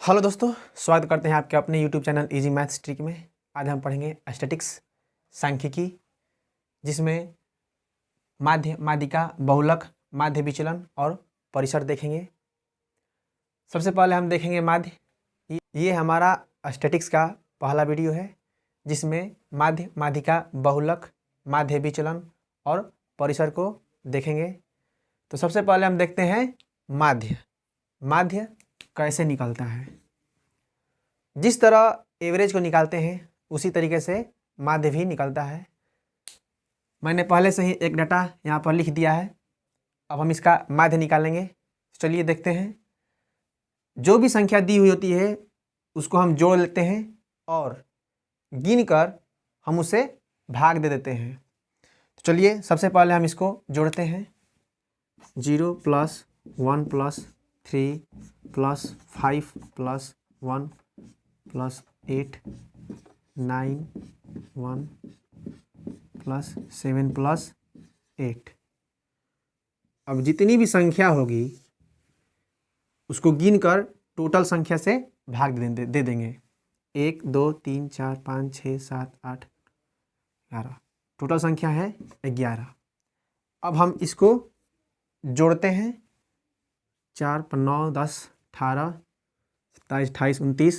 Hello दोस्तों, स्वागत करते हैं आपके अपने YouTube channel easy maths trick में। आज हम पढ़ेंगे स्टैटिक्स सांख्यिकी, जिसमें माध्य, माध्यिका, बहुलक, माध्य विचलन और परिसर देखेंगे। सबसे पहले हम देखेंगे माध्य। ये हमारा स्टैटिक्स का पहला वीडियो है, जिसमें माध्य, माध्यिका, बहुलक, माध्य विचलन और परिसर को देखेंगे। तो सबसे पहले हम देखते हैं माध्य। माध्य कैसे निकलता है। जिस तरह एवरेज को निकालते हैं उसी तरीके से माध्य भी निकलता है। मैंने पहले से ही एक डाटा यहाँ पर लिख दिया है। अब हम इसका माध्य निकालेंगे। चलिए देखते हैं। जो भी संख्या दी हुई होती है उसको हम जोड़ लेते हैं और गिनकर हम उसे भाग दे देते हैं। तो चलिए सबसे पहले हम इसको जोड़ते हैं। 0 + 1 + 3 + 5 + 1 + 8 9 1 + 7 + 8। अब जितनी भी संख्या होगी उसको गिनकर टोटल संख्या से भाग दे देंगे। 1 2 3 4 5 6 7 8 11। टोटल संख्या है 11। अब हम इसको जोड़ते हैं। 4 9 10 18 27 28 29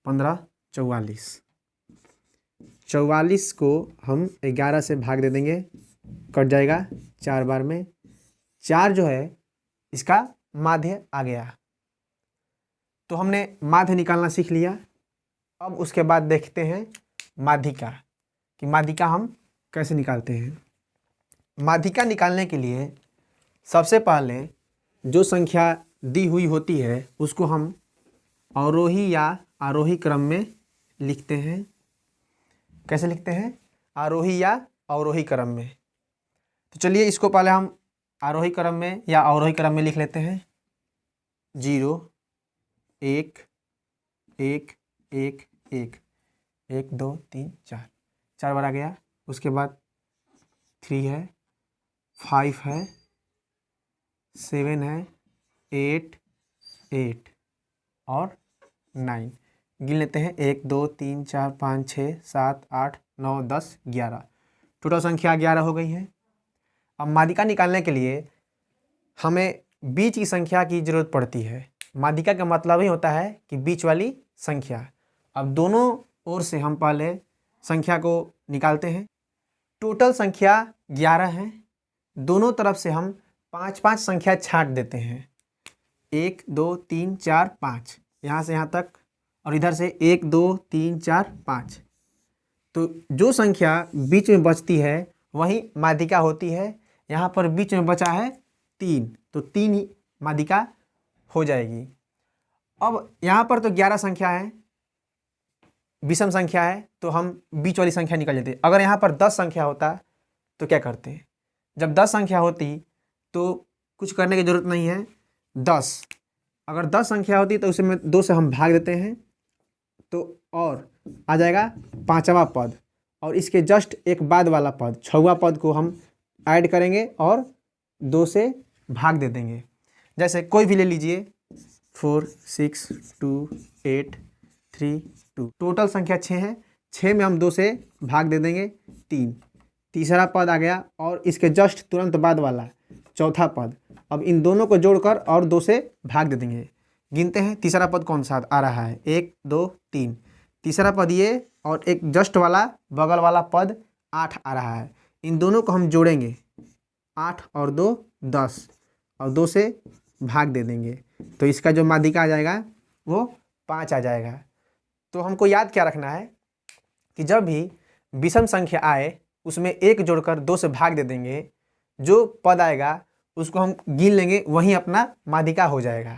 15 44। 44 को हम 11 से भाग दे देंगे, कट जाएगा 4 बार में। 4 जो है इसका माध्य आ गया। तो हमने माध्य निकालना सीख लिया। अब उसके बाद देखते हैं माध्यिका, कि माध्यिका हम कैसे निकालते हैं। माध्यिका निकालने के लिए सबसे पहले जो संख्या दी हुई होती है उसको हम अवरोही या आरोही क्रम में लिखते हैं। कैसे लिखते हैं? आरोही या अवरोही क्रम में। तो चलिए इसको पहले हम आरोही क्रम में या अवरोही क्रम में लिख लेते हैं। 0 1 1 1 1 1 2 3 4 4 बार आ गया। उसके बाद 3 है, 5 है, 7 है, 8 8 और 9। गिन लेते हैं। 1 2 3 4 5 6 7 8 9 10 11। टोटल संख्या 11 हो गई है। अब माध्यिका निकालने के लिए हमें बीच की संख्या की जरूरत पड़ती है। माध्यिका का मतलब ही होता है कि बीच वाली संख्या। अब दोनों ओर से हम पहले संख्या को निकालते हैं। टोटल संख्या 11 है। दोनों तरफ से हम 5 संख्या छांट देते हैं। 1 2 3 4 5, यहाँ से यहाँ तक, और इधर से 1 2 3 4 5। तो जो संख्या बीच में बचती है वही माध्यिका होती है। यहाँ पर बीच में बचा है 3, तो 3 ही माध्यिका हो जाएगी। अब यहाँ पर तो 11 संख्या है, विषम संख्या है, तो हम बीच वाली संख्या निकल लेते। अगर यहाँ पर 10 संख्या होता तो क्या करते? जब 10 संख्या होती तो कुछ करने की जरूरत नहीं है। 10 अगर 10 संख्या होती तो उसे में 2 से हम भाग देते हैं, तो और आ जाएगा 5वां पद, और इसके जस्ट एक बाद वाला पद 6वां पद को हम ऐड करेंगे और 2 से भाग दे देंगे। जैसे कोई भी ले लीजिए, 4 6 2 8 3 2। टोटल संख्या 6 है। 6 में हम 2 से भाग दे देंगे 3। तीसरा पद आ गया और इसके जस्ट तुरंत बाद वाला चौथा पद। अब इन दोनों को जोड़कर और 2 से भाग दे देंगे। गिनते हैं तीसरा पद कौन सा आ रहा है। 1 2 3। तीसरा पद ये, और एक जस्ट वाला बगल वाला पद 8 आ रहा है। इन दोनों को हम जोड़ेंगे। 8 और 2 10, और 2 से भाग दे देंगे, तो इसका जो माध्यिका आ जाएगा वो 5 आ जाएगा। तो हमको याद क्या रखना है कि जब भी विषम संख्या आए उसमें 1 जोड़कर 2 से भाग दे देंगे। जो पद आएगा उसको हम गिन लेंगे, वही अपना माध्यिका हो जाएगा।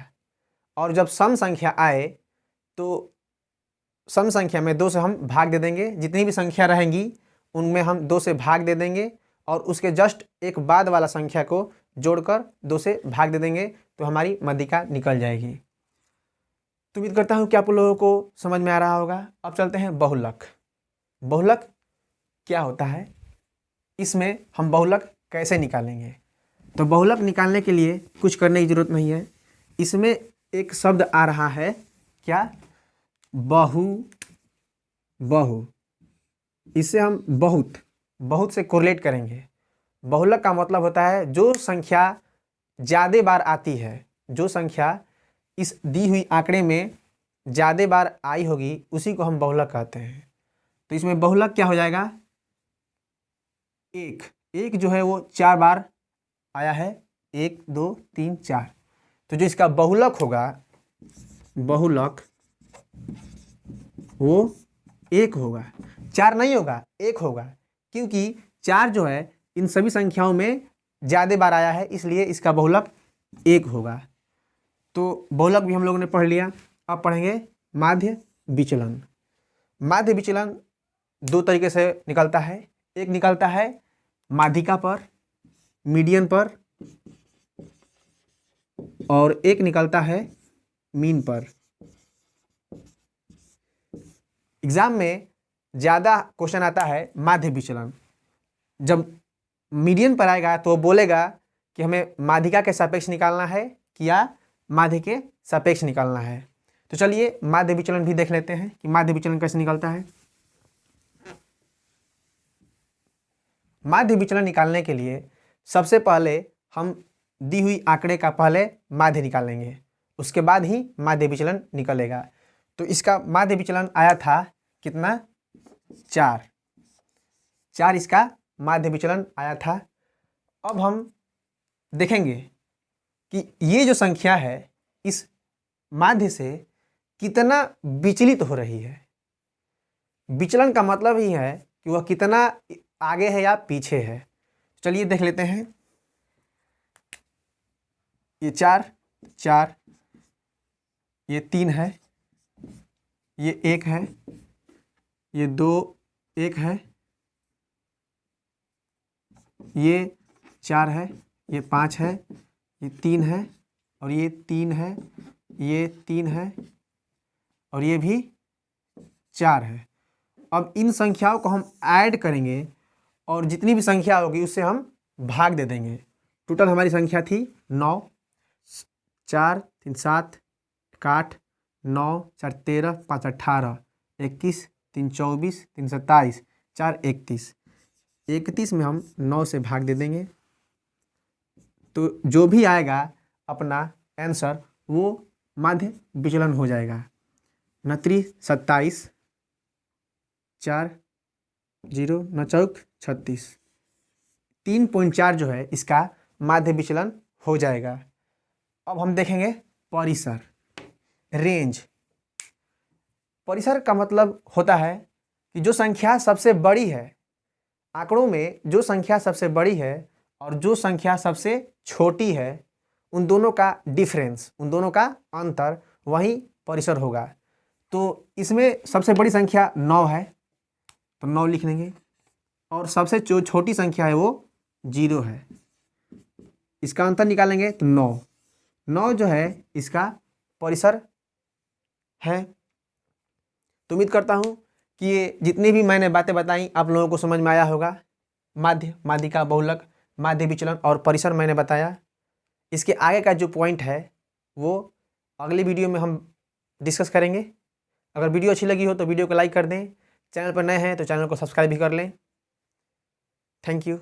और जब सम संख्या आए तो सम संख्या में 2 से हम भाग दे देंगे। जितनी भी संख्या रहेंगी उनमें हम 2 से भाग दे देंगे, और उसके जस्ट एक बाद वाला संख्या को जोड़कर 2 से भाग दे देंगे, तो हमारी माध्यिका निकल जाएगी। तो उम्मीद करता हूँ कि आप लोगों को समझ में आ रहा होगा। अब चलते हैं बहुलक। बहुलक क्या होता है, इसमें हम बहुलक कैसे निकालेंगे। तो बहुलक निकालने के लिए कुछ करने की जरूरत नहीं है। इसमें एक शब्द आ रहा है क्या? बहु, बहु, इससे हम बहुत से कोरिलेट करेंगे। बहुलक का मतलब होता है जो संख्या ज़्यादा बार आती है, जो संख्या इस दी हुई आंकड़े में ज़्यादा बार आई होगी उसी को हम बहुलक कहते हैं। तो इसमें बहुलक क्या हो जाएगा? एक जो है वो 4 बार आया है, 1 2 3 4, तो जो इसका बहुलक होगा, बहुलक वो 1 होगा, 4 नहीं होगा, 1 होगा, क्योंकि 4 जो है इन सभी संख्याओं में ज़्यादा बार आया है, इसलिए इसका बहुलक 1 होगा। तो बहुलक भी हम लोगों ने पढ़ लिया। अब पढ़ेंगे माध्य विचलन। माध्य विचलन 2 तरीके से निकलता है। एक निकलता है माध्यिका पर, मीडियन पर, और एक निकलता है मीन पर। एग्जाम में ज़्यादा क्वेश्चन आता है माध्य विचलन। जब मीडियन पर आएगा तो बोलेगा कि हमें माध्यिका के सापेक्ष निकालना है कि या माध्य के सापेक्ष निकालना है। तो चलिए माध्य विचलन भी देख लेते हैं कि माध्य विचलन कैसे निकलता है। माध्य विचलन निकालने के लिए सबसे पहले हम दी हुई आंकड़े का पहले माध्य निकालेंगे, उसके बाद ही माध्य विचलन निकलेगा। तो इसका माध्य विचलन आया था कितना? 4 इसका माध्य विचलन आया था। अब हम देखेंगे कि ये जो संख्या है इस माध्य से कितना विचलित हो रही है। विचलन का मतलब ही है कि वह कितना आगे है या पीछे है। चलिए देख लेते हैं। ये 4, ये 3 है, ये 1 है, ये 2 1 है, ये 4 है, ये 5 है, ये 3 है, और ये 3 है, ये 3 है, और ये भी 4 है। अब इन संख्याओं को हम ऐड करेंगे और जितनी भी संख्या होगी उससे हम भाग दे देंगे। टोटल हमारी संख्या थी 9, 4 3 7 8 9 4 13 5 18 21 3 24 3 27 4 31। 31 में हम 9 से भाग दे देंगे, तो जो भी आएगा अपना आंसर वो माध्य विचलन हो जाएगा। 29 27 4 0 9 चौक 36। 3.4 जो है इसका माध्य विचलन हो जाएगा। अब हम देखेंगे परिसर, रेंज। परिसर का मतलब होता है कि जो संख्या सबसे बड़ी है, आंकड़ों में जो संख्या सबसे बड़ी है और जो संख्या सबसे छोटी है, उन दोनों का डिफरेंस, उन दोनों का अंतर, वही परिसर होगा। तो इसमें सबसे बड़ी संख्या 9 है, तो 9 लिख लेंगे, और सबसे जो छोटी संख्या है वो 0 है। इसका अंतर निकालेंगे तो 9 जो है इसका परिसर है। तो उम्मीद करता हूँ कि ये जितनी भी मैंने बातें बताई आप लोगों को समझ में आया होगा। माध्य, माध्यिका, बहुलक, माध्य विचलन और परिसर मैंने बताया। इसके आगे का जो पॉइंट है वो अगले वीडियो में हम डिस्कस करेंगे। अगर वीडियो अच्छी लगी हो तो वीडियो को लाइक कर दें, चैनल पर नए हैं तो चैनल को सब्सक्राइब भी कर लें। Thank you.